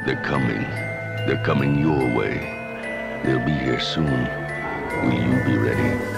They're coming. They're coming your way. They'll be here soon. Will you be ready?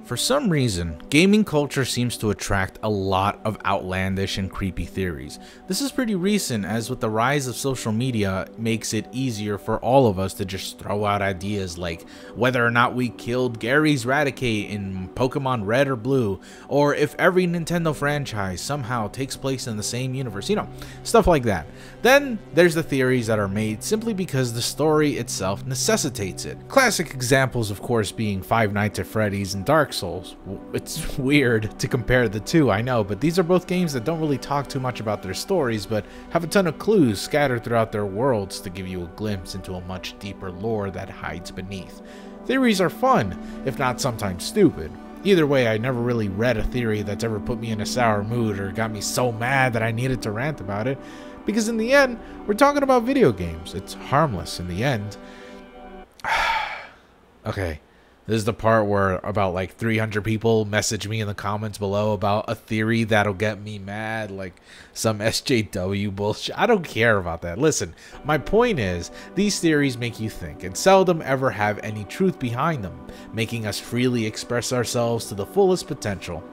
For some reason, gaming culture seems to attract a lot of outlandish and creepy theories. This is pretty recent, as with the rise of social media, it makes it easier for all of us to just throw out ideas like whether or not we killed Gary's Raticate in Pokemon Red or Blue, or if every Nintendo franchise somehow takes place in the same universe, you know, stuff like that. Then there's the theories that are made simply because the story itself necessitates it. Classic examples, of course, being Five Nights at Freddy's and Dark Souls. It's weird to compare the two, I know, but these are both games that don't really talk too much about their stories, but have a ton of clues scattered throughout their worlds to give you a glimpse into a much deeper lore that hides beneath. Theories are fun, if not sometimes stupid. Either way, I never really read a theory that's ever put me in a sour mood or got me so mad that I needed to rant about it, because in the end, we're talking about video games. It's harmless in the end. Okay. This is the part where about like 300 people message me in the comments below about a theory that'll get me mad, like some SJW bullshit. I don't care about that. Listen, my point is, these theories make you think and seldom ever have any truth behind them, making us freely express ourselves to the fullest potential.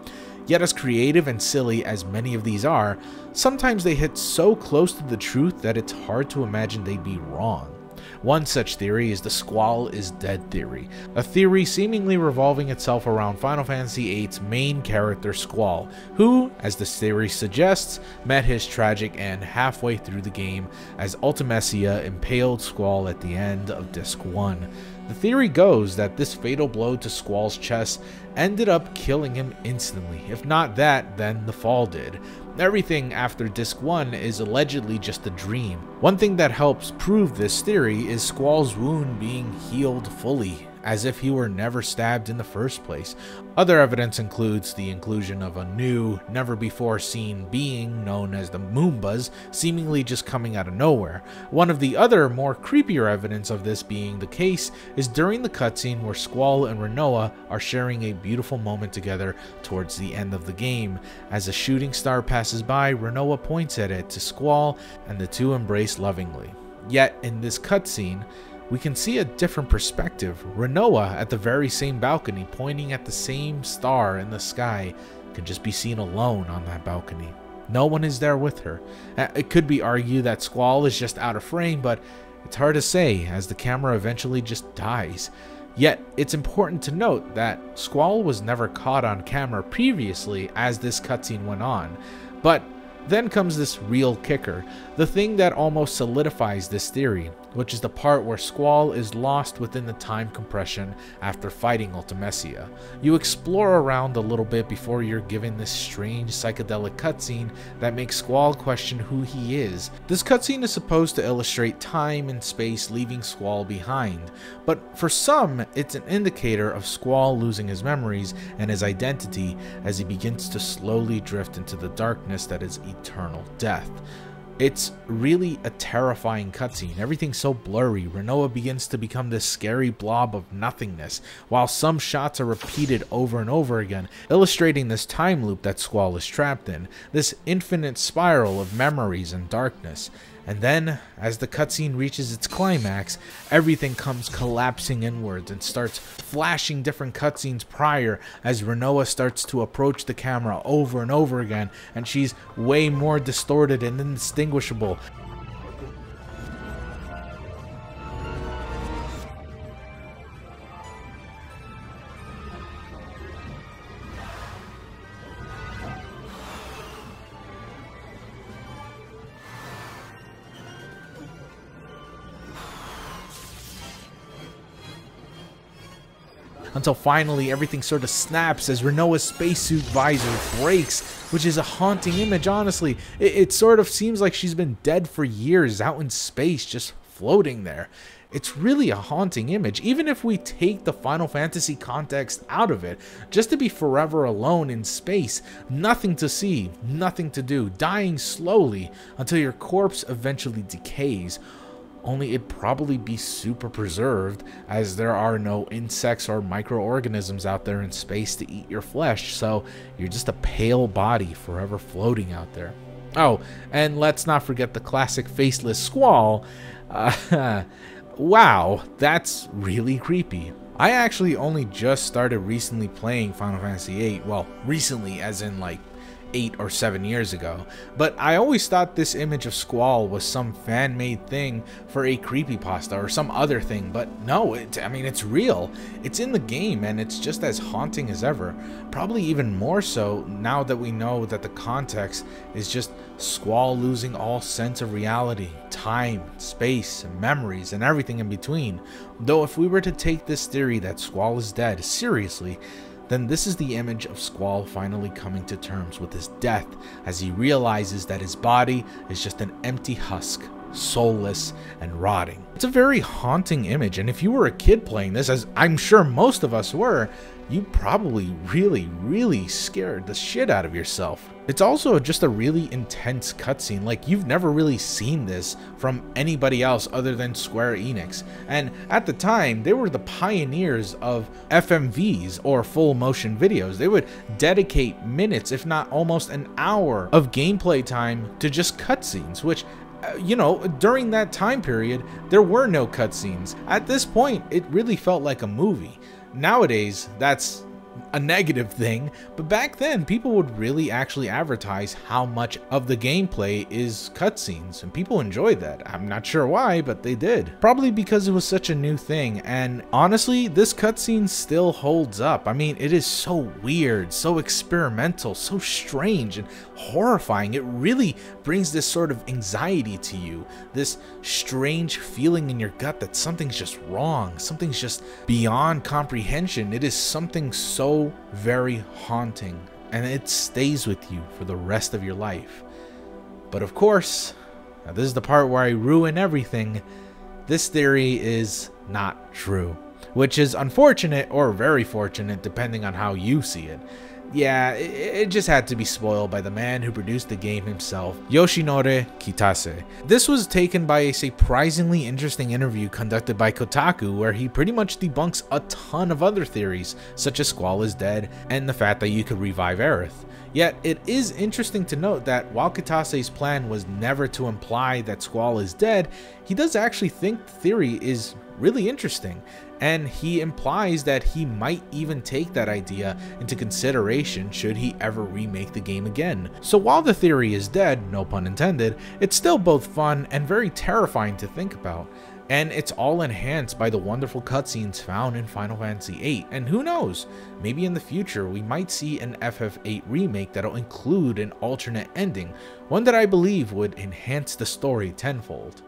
Yet as creative and silly as many of these are, sometimes they hit so close to the truth that it's hard to imagine they'd be wrong. One such theory is the Squall is Dead theory, a theory seemingly revolving itself around Final Fantasy VIII's main character Squall, who, as the theory suggests, met his tragic end halfway through the game as Ultimecia impaled Squall at the end of Disc 1. The theory goes that this fatal blow to Squall's chest ended up killing him instantly. If not that, then the fall did. Everything after Disc 1 is allegedly just a dream. One thing that helps prove this theory is Squall's wound being healed fully, as if he were never stabbed in the first place. Other evidence includes the inclusion of a new, never-before-seen being known as the Moombas, seemingly just coming out of nowhere. One of the other, more creepier evidence of this being the case is during the cutscene where Squall and Ranoa are sharing a beautiful moment together towards the end of the game. As a shooting star passes by, Ranoa points at it to Squall, and the two embrace lovingly. Yet, in this cutscene, we can see a different perspective. Ranoa, at the very same balcony, pointing at the same star in the sky, can just be seen alone on that balcony. No one is there with her. It could be argued that Squall is just out of frame, but it's hard to say, as the camera eventually just dies. Yet, it's important to note that Squall was never caught on camera previously as this cutscene went on. But then comes this real kicker, the thing that almost solidifies this theory, which is the part where Squall is lost within the time compression after fighting Ultimecia. You explore around a little bit before you're given this strange psychedelic cutscene that makes Squall question who he is. This cutscene is supposed to illustrate time and space leaving Squall behind, but for some, it's an indicator of Squall losing his memories and his identity as he begins to slowly drift into the darkness that is eternal death. It's really a terrifying cutscene. Everything's so blurry. Ranoa begins to become this scary blob of nothingness, while some shots are repeated over and over again, illustrating this time loop that Squall is trapped in, this infinite spiral of memories and darkness. And then, as the cutscene reaches its climax, everything comes collapsing inwards and starts flashing different cutscenes prior as Ranoa starts to approach the camera over and over again, and she's way more distorted and indistinguishable. Until finally everything sort of snaps as Ranoa's spacesuit visor breaks, which is a haunting image, honestly. It sort of seems like she's been dead for years, out in space, just floating there. It's really a haunting image, even if we take the Final Fantasy context out of it. Just to be forever alone in space, nothing to see, nothing to do, dying slowly until your corpse eventually decays. Only it'd probably be super preserved, as there are no insects or microorganisms out there in space to eat your flesh, so you're just a pale body forever floating out there. Oh, and let's not forget the classic faceless Squall. Wow, that's really creepy. I actually only just started recently playing Final Fantasy VIII. Well, recently as in like 8 or 7 years ago, but I always thought this image of Squall was some fan-made thing for a creepypasta or some other thing, but no, I mean, it's real. It's in the game, and it's just as haunting as ever. Probably even more so now that we know that the context is just Squall losing all sense of reality, time, space, and memories, and everything in between. Though if we were to take this theory that Squall is dead seriously, then this is the image of Squall finally coming to terms with his death as he realizes that his body is just an empty husk, soulless and rotting. It's a very haunting image, and if you were a kid playing this, as I'm sure most of us were, you probably really scared the shit out of yourself. It's also just a really intense cutscene. Like, you've never really seen this from anybody else other than Square Enix. And at the time, they were the pioneers of FMVs, or full motion videos. They would dedicate minutes, if not almost an hour, of gameplay time to just cutscenes, which, you know, during that time period, there were no cutscenes. At this point, it really felt like a movie. Nowadays, that's a negative thing, but back then people would really actually advertise how much of the gameplay is cutscenes, and people enjoyed that. I'm not sure why, but they did. Probably because it was such a new thing, and honestly, this cutscene still holds up. I mean, it is so weird, so experimental, so strange and horrifying. It really brings this sort of anxiety to you, this strange feeling in your gut that something's just wrong, something's just beyond comprehension. It is something so very haunting, and it stays with you for the rest of your life. But of course, now this is the part where I ruin everything. This theory is not true, which is unfortunate or very fortunate depending on how you see it. Yeah, it just had to be spoiled by the man who produced the game himself, Yoshinori Kitase. This was taken by a surprisingly interesting interview conducted by Kotaku, where he pretty much debunks a ton of other theories, such as Squall is dead and the fact that you could revive Aerith. Yet, it is interesting to note that while Kitase's plan was never to imply that Squall is dead, he does actually think the theory is really interesting, and he implies that he might even take that idea into consideration should he ever remake the game again. So while the theory is dead, no pun intended, it's still both fun and very terrifying to think about. And it's all enhanced by the wonderful cutscenes found in Final Fantasy VIII. And who knows, maybe in the future we might see an FF8 remake that'll include an alternate ending, one that I believe would enhance the story tenfold.